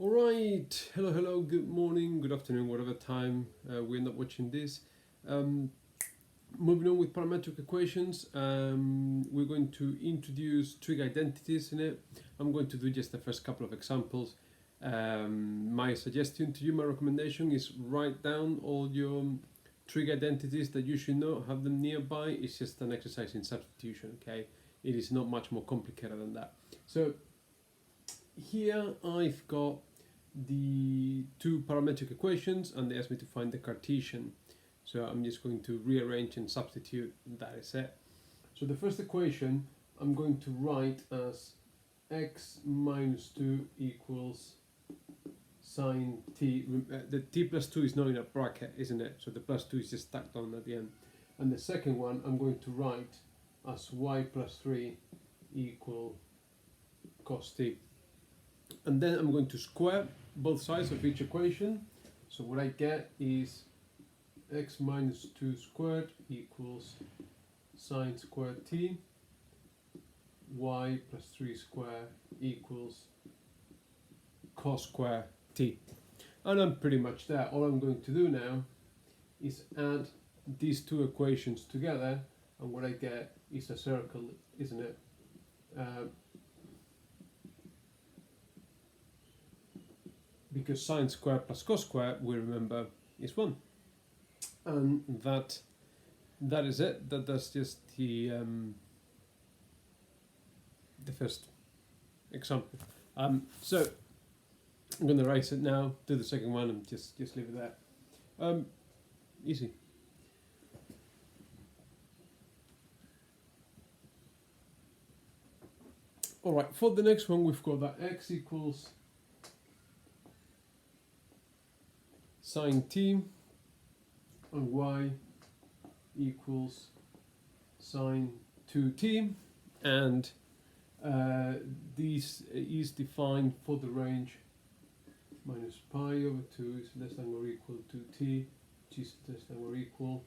All right, hello, good morning, good afternoon, whatever time we end up watching this. Um, Moving on with parametric equations, we're going to introduce trig identities in it. I'm going to do just the first couple of examples. My suggestion to you, my recommendation is write down all your trig identities that you should know, have them nearby. It's just an exercise in substitution, okay? It is not much more complicated than that. So here I've got the two parametric equations and they ask me to find the Cartesian. So I'm just going to rearrange and substitute, that is it. So the first equation I'm going to write as x minus 2 equals sine t. The t plus 2 is not in a bracket, isn't it? So the plus 2 is just stacked on at the end. And the second one I'm going to write as y plus 3 equal cos t. And then I'm going to square both sides of each equation. So what I get is x minus 2 squared equals sine squared t, y plus 3 squared equals cos squared t. And I'm pretty much there. All I'm going to do now is add these two equations together, and what I get is a circle, isn't it? Because sine squared plus cos squared, we remember, is 1. And that is it. That's just the first example. So I'm going to write it now, do the second one, and just leave it there. Easy. All right, for the next one, we've got that x equals sine t and y equals sine 2t, and this is defined for the range minus pi over 2 is less than or equal to t, which is less than or equal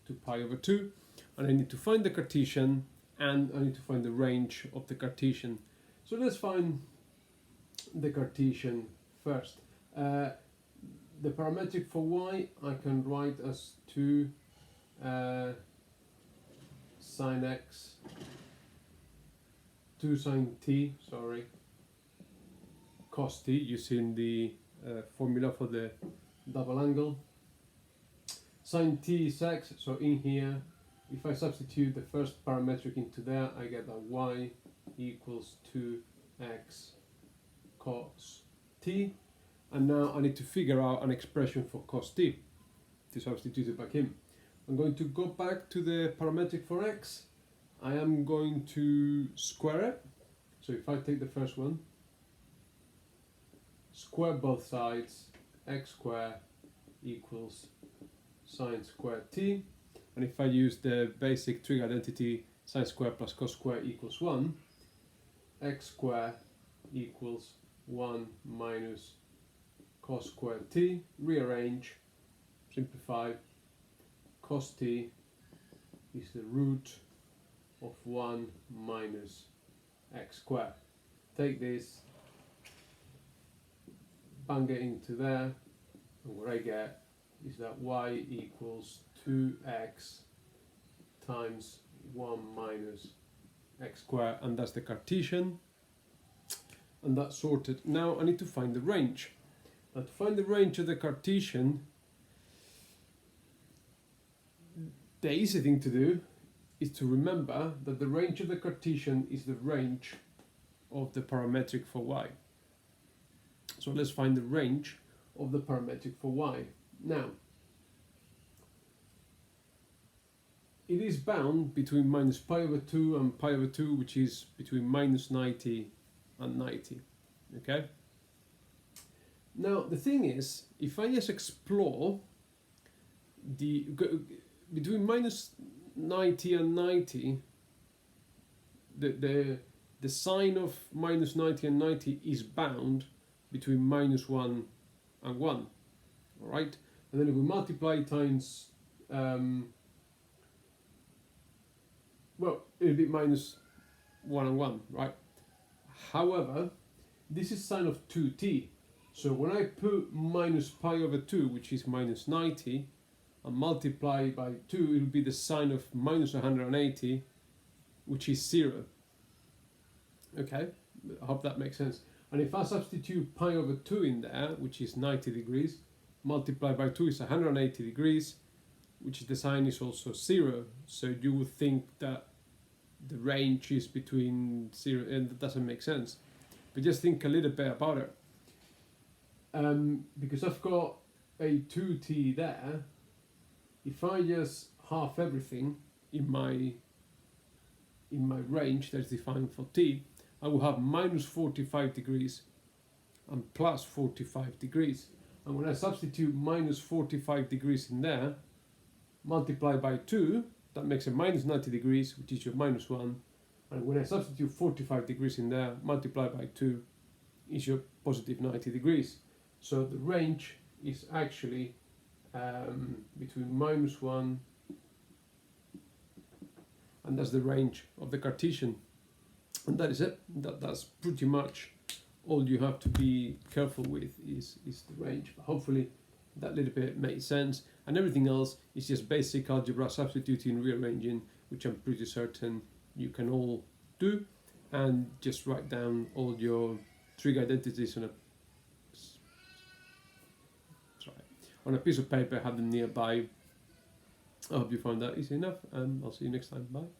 to pi over 2, and I need to find the Cartesian and I need to find the range of the Cartesian. So let's find the Cartesian first. The parametric for y I can write as 2 sine x, 2 sine t, cos t, using the formula for the double angle. Sine t is x, so in here, if I substitute the first parametric into there, I get that y equals 2x cos t. And now I need to figure out an expression for cos t to substitute it back in. I'm going to go back to the parametric for x. I am going to square it. So if I take the first one, square both sides, x squared equals sine squared t. And if I use the basic trig identity, sine squared plus cos squared equals 1, x squared equals 1 minus cos squared t, rearrange, simplify, cos t is the root of 1 minus x squared. Take this, bang it into there, and what I get is that y equals 2x times 1 minus x squared, and that's the Cartesian, and that's sorted. Now I need to find the range. Now to find the range of the Cartesian, the easy thing to do is to remember that the range of the Cartesian is the range of the parametric for y. So let's find the range of the parametric for y. Now, it is bound between minus pi over 2 and pi over 2, which is between minus 90 and 90. Okay? Now, the thing is, if I just explore between minus 90 and 90, the sign of minus 90 and 90 is bound between minus 1 and 1. All right? And then if we multiply times, well, it'll be minus 1 and 1, right? However, this is sine of 2t. So when I put minus pi over 2, which is minus 90, and multiply by 2, it will be the sine of minus 180, which is 0. Okay, I hope that makes sense. And if I substitute pi over 2 in there, which is 90 degrees, multiply by 2 is 180 degrees, which is the sine is also 0. So you would think that the range is between 0, and that doesn't make sense. But just think a little bit about it. Because I've got a 2t there, if I just half everything in my range that's defined for t, I will have minus 45 degrees and plus 45 degrees. And when I substitute minus 45 degrees in there, multiply by 2, that makes a minus 90 degrees, which is your minus 1. And when I substitute 45 degrees in there, multiply by 2, is your positive 90 degrees. So the range is actually between minus 1, and that's the range of the Cartesian. And that is it. That's pretty much all you have to be careful with is the range. But hopefully that little bit made sense. And everything else is just basic algebra, substituting, rearranging, which I'm pretty certain you can all do. And just write down all your trig identities on a piece of paper, have them nearby. I hope you found that easy enough, and I'll see you next time. Bye.